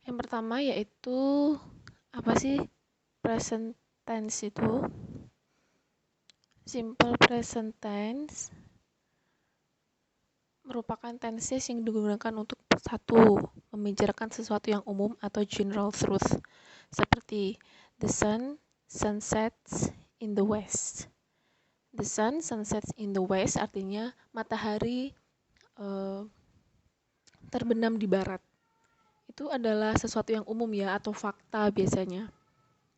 Yang pertama yaitu apa sih present tense itu? Simple present tense merupakan tenses yang digunakan untuk satu, membicarakan sesuatu yang umum atau general truth, seperti the sun sunsets in the west. The sun sunsets in the west artinya matahari terbenam di barat. Itu adalah sesuatu yang umum ya, atau fakta biasanya.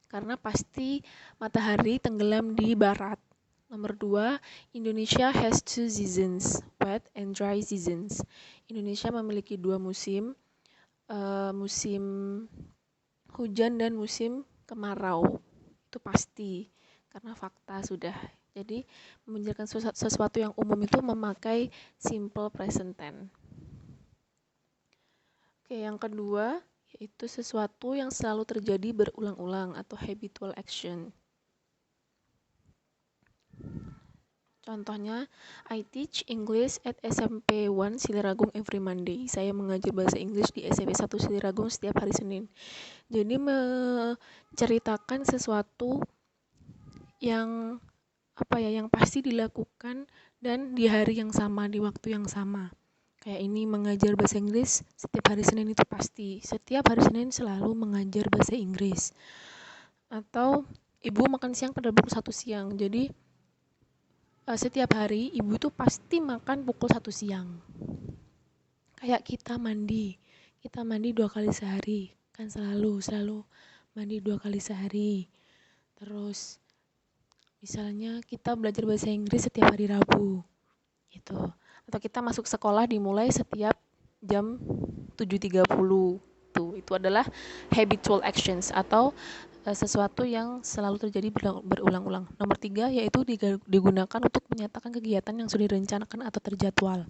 Karena pasti matahari tenggelam di barat. Nomor 2, Indonesia has two seasons, wet and dry seasons. Indonesia memiliki dua musim, musim hujan dan musim kemarau. Itu pasti, karena fakta sudah. Jadi, menjelaskan sesuatu yang umum itu memakai simple present tense. Oke, yang kedua, yaitu sesuatu yang selalu terjadi berulang-ulang atau habitual action. Contohnya, I teach English at SMP 1 Siliragung every Monday. Saya mengajar bahasa Inggris di SMP 1 Siliragung setiap hari Senin. Jadi menceritakan sesuatu yang yang pasti dilakukan dan di hari yang sama, di waktu yang sama. Kayak ini mengajar bahasa Inggris setiap hari Senin itu pasti. Setiap hari Senin selalu mengajar bahasa Inggris. Atau ibu makan siang pada pukul 1 siang. Jadi setiap hari ibu tuh pasti makan pukul 1 siang. Kayak kita mandi 2 kali sehari, kan selalu mandi 2 kali sehari. Terus misalnya kita belajar bahasa Inggris setiap hari Rabu, gitu. Atau kita masuk sekolah dimulai setiap jam 7.30. Itu adalah habitual actions atau sesuatu yang selalu terjadi berulang-ulang. Nomor 3 yaitu digunakan untuk menyatakan kegiatan yang sudah direncanakan atau terjadwal.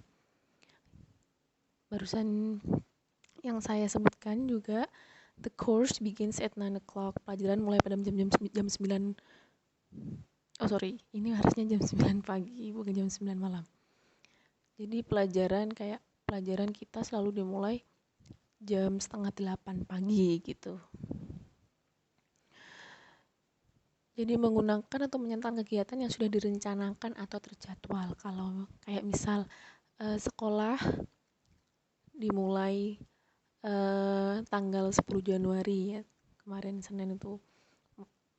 Barusan yang saya sebutkan juga, the course begins at 9 o'clock. Pelajaran mulai pada jam 9. Ini harusnya jam 9 pagi, bukan jam 9 malam. Jadi pelajaran kita selalu dimulai jam setengah 8 pagi gitu. Jadi menggunakan atau menyatakan kegiatan yang sudah direncanakan atau terjadwal. Kalau kayak misal sekolah dimulai tanggal 10 Januari ya. Kemarin Senin itu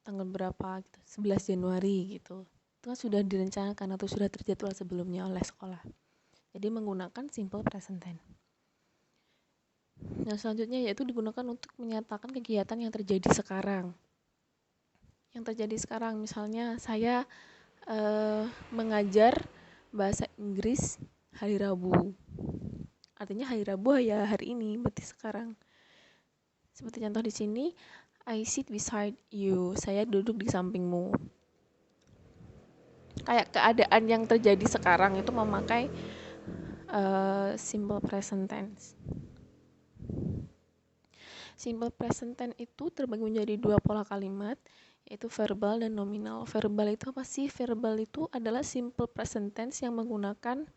tanggal berapa gitu, 11 Januari gitu. Itu kan sudah direncanakan atau sudah terjadwal sebelumnya oleh sekolah. Jadi menggunakan simple present tense. Nah, selanjutnya yaitu digunakan untuk menyatakan kegiatan yang terjadi sekarang. Yang terjadi sekarang, misalnya saya mengajar bahasa Inggris hari Rabu. Artinya hari Rabu ya hari ini, berarti sekarang. Seperti contoh di sini, I sit beside you. Saya duduk di sampingmu. Kayak keadaan yang terjadi sekarang itu memakai simple present tense. Simple present tense itu terbagi menjadi dua pola kalimat, yaitu verbal dan nominal. Verbal itu apa sih? Verbal itu adalah simple present tense yang menggunakan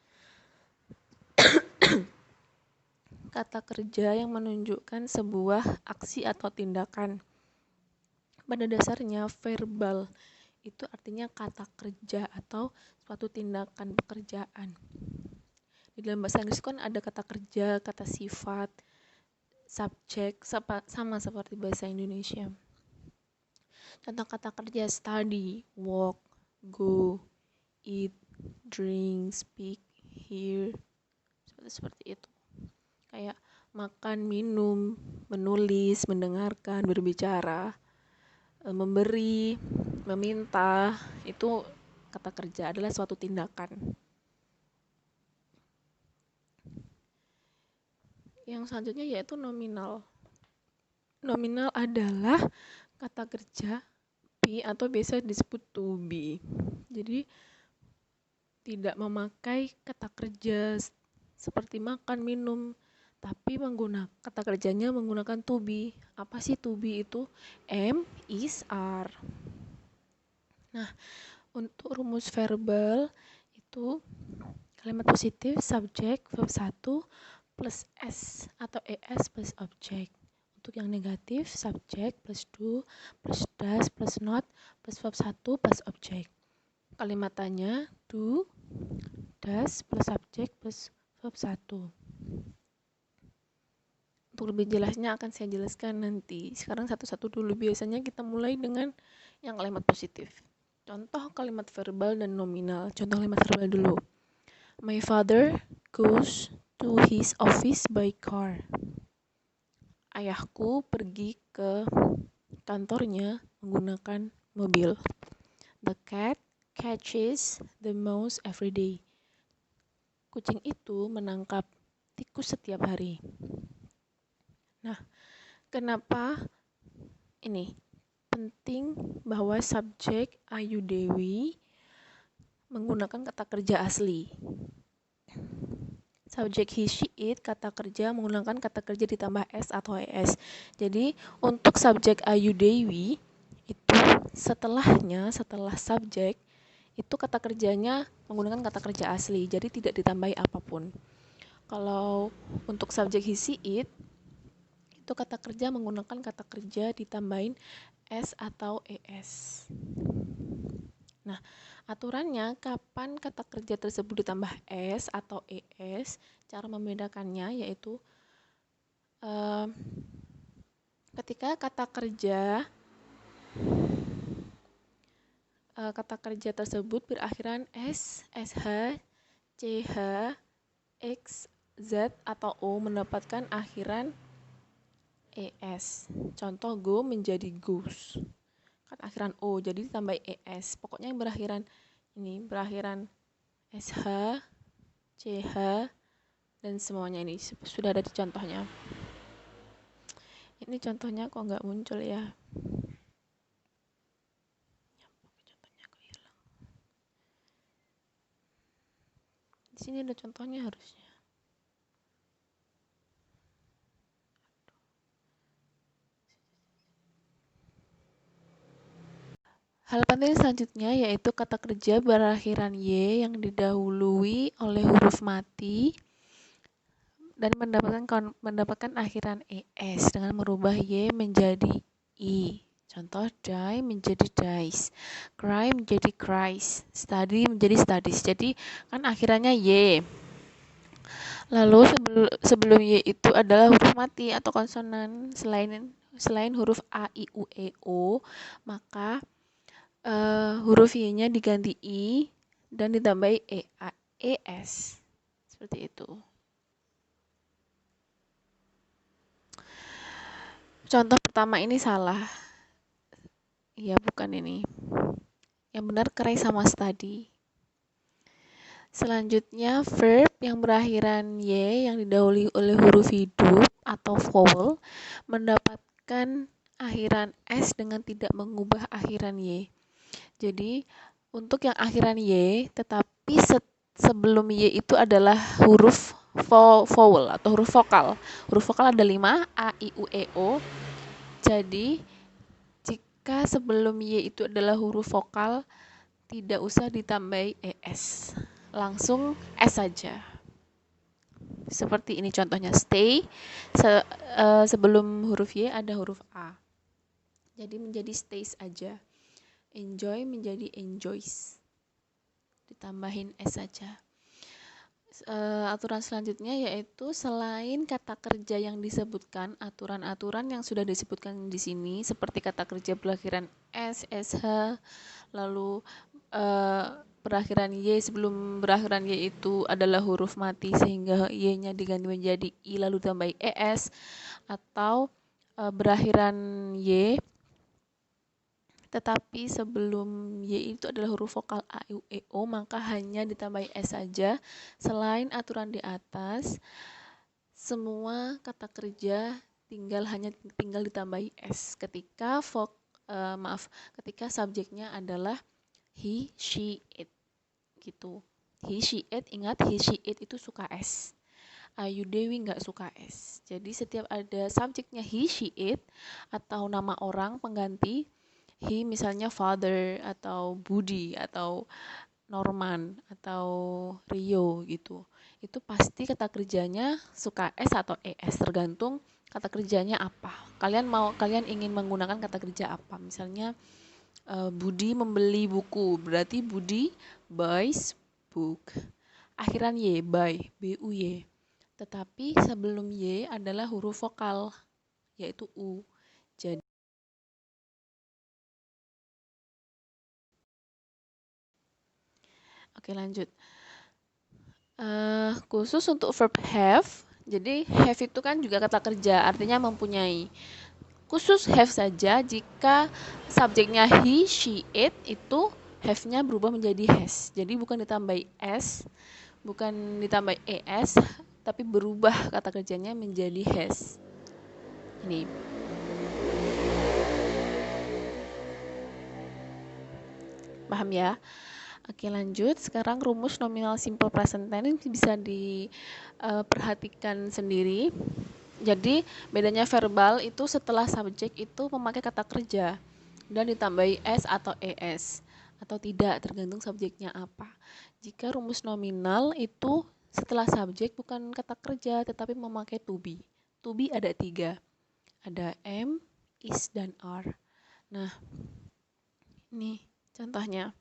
kata kerja yang menunjukkan sebuah aksi atau tindakan. Pada dasarnya verbal itu artinya kata kerja atau suatu tindakan pekerjaan. Di dalam bahasa Inggris kan ada kata kerja, kata sifat, subjek, sama seperti bahasa Indonesia. Contoh kata kerja study, walk, go, eat, drink, speak, hear, seperti itu. Kayak makan, minum, menulis, mendengarkan, berbicara, memberi, meminta, itu kata kerja adalah suatu tindakan. Yang selanjutnya yaitu nominal. Nominal adalah kata kerja be atau biasa disebut to be. Jadi tidak memakai kata kerja seperti makan, minum, tapi menggunakan kata kerjanya menggunakan to be. Apa sih to be itu? Am, is, are. Nah, untuk rumus verbal itu kalimat positif subjek verb 1 plus s atau es plus objek. Untuk yang negatif, subject plus do plus does plus not plus verb 1 plus object. Kalimat tanya, do, does plus subject plus verb 1. Untuk lebih jelasnya akan saya jelaskan nanti. Sekarang satu-satu dulu. Biasanya kita mulai dengan yang kalimat positif. Contoh kalimat verbal dan nominal. Contoh kalimat verbal dulu. My father goes to his office by car. Ayahku pergi ke kantornya menggunakan mobil. The cat catches the mouse every day. Kucing itu menangkap tikus setiap hari. Nah, kenapa ini penting bahwa subjek Ayu Dewi menggunakan kata kerja asli? Subjek he, she, it, kata kerja menggunakan kata kerja ditambah s atau es. Jadi untuk subjek Ayu Dewi itu setelah subjek itu kata kerjanya menggunakan kata kerja asli, jadi tidak ditambahi apapun. Kalau untuk subjek he, she, it itu kata kerja menggunakan kata kerja ditambahin s atau es. Nah, aturannya kapan kata kerja tersebut ditambah s atau es, cara membedakannya yaitu ketika kata kerja tersebut berakhiran s, sh, ch, x, z atau o mendapatkan akhiran es. Contoh go menjadi goes. Kan akhiran o jadi ditambah es. Pokoknya yang berakhiran sh, ch dan semuanya ini sudah ada di contohnya. Ini contohnya kok nggak muncul ya? Contohnya kok hilang. Di sini ada contohnya harusnya. Hal penting selanjutnya yaitu kata kerja berakhiran y yang didahului oleh huruf mati dan mendapatkan akhiran es dengan merubah y menjadi i. Contoh, die menjadi dies, cry menjadi cries, study menjadi studies. Jadi kan akhirannya y. Lalu sebelum y itu adalah huruf mati atau konsonan selain huruf a, i, u, e, o, maka huruf y-nya diganti i dan ditambahi es. Seperti itu. Contoh pertama ini salah. Ya, bukan ini. Yang benar cry sama study. Selanjutnya verb yang berakhiran y yang didahului oleh huruf hidup atau vowel mendapatkan akhiran s dengan tidak mengubah akhiran y. Jadi untuk yang akhiran y tetapi sebelum y itu adalah huruf vowel atau huruf vokal. Huruf vokal ada 5, a, i, u, e, o. Jadi jika sebelum y itu adalah huruf vokal tidak usah ditambahi es. Langsung s saja. Seperti ini contohnya, stay sebelum huruf y ada huruf a. Jadi menjadi stays aja. Enjoy menjadi enjoys. Ditambahin s saja. Aturan selanjutnya yaitu selain kata kerja yang disebutkan, aturan-aturan yang sudah disebutkan di sini seperti kata kerja berakhiran s, sh, lalu berakhiran y sebelum berakhiran y itu adalah huruf mati sehingga y-nya diganti menjadi i lalu ditambah es, atau berakhiran y tetapi sebelum y itu adalah huruf vokal a, i, u, e, o, maka hanya ditambahi s saja. Selain aturan di atas, semua kata kerja hanya tinggal ditambahi s ketika ketika subjeknya adalah he, she, it. Gitu. He, she, it, ingat he, she, it itu suka s. Ayu Dewi nggak suka s. Jadi setiap ada subjeknya he, she, it atau nama orang pengganti he, misalnya father atau Budi atau Norman atau Rio gitu, itu pasti kata kerjanya suka S atau ES, tergantung kata kerjanya apa. Kalian ingin menggunakan kata kerja apa? Misalnya Budi membeli buku, berarti Budi buys book. Akhiran Y, buy, B-U-Y. Tetapi sebelum Y adalah huruf vokal, yaitu U. Jadi, oke lanjut. Khusus untuk verb have, jadi have itu kan juga kata kerja, artinya mempunyai. Khusus have saja jika subjeknya he, she, it, itu have-nya berubah menjadi has. Jadi bukan ditambah s, bukan ditambah es, tapi berubah kata kerjanya menjadi has. Ini. Paham ya? Oke lanjut, sekarang rumus nominal simple present tense bisa diperhatikan sendiri. Jadi bedanya verbal itu setelah subjek itu memakai kata kerja dan ditambahi s atau es atau tidak, tergantung subjeknya apa. Jika rumus nominal itu setelah subjek bukan kata kerja tetapi memakai to be. To be ada 3, ada am, is, dan are. Nah ini contohnya.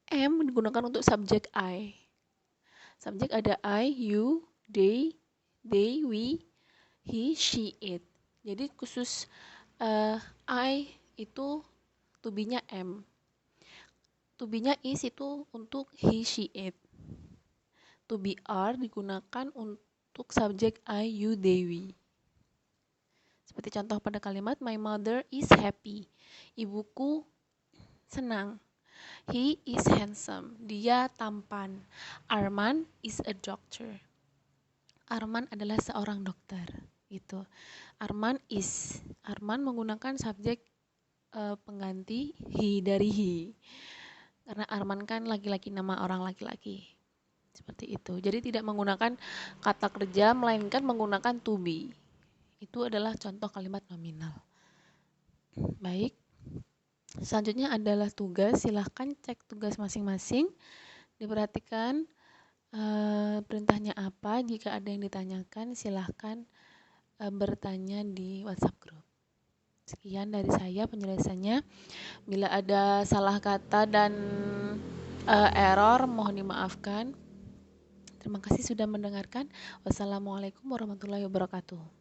Am digunakan untuk subjek I. Subjek ada I, you, they, we, he, she, it. Jadi khusus I itu to be-nya am. To be-nya is itu untuk he, she, it. To be are digunakan untuk subjek I, you, they, we. Seperti contoh pada kalimat my mother is happy. Ibuku senang. He is handsome. Dia tampan. Arman is a doctor. Arman adalah seorang dokter. Gitu. Arman menggunakan subjek pengganti he dari he. Karena Arman kan laki-laki, nama orang laki-laki. Seperti itu. Jadi tidak menggunakan kata kerja melainkan menggunakan to be. Itu adalah contoh kalimat nominal. Baik. Selanjutnya adalah tugas. Silahkan cek tugas masing-masing. Diperhatikan perintahnya apa. Jika ada yang ditanyakan, silahkan bertanya di WhatsApp group. Sekian dari saya penjelasannya. Bila ada salah kata dan error, mohon dimaafkan. Terima kasih sudah mendengarkan. Wassalamualaikum warahmatullahi wabarakatuh.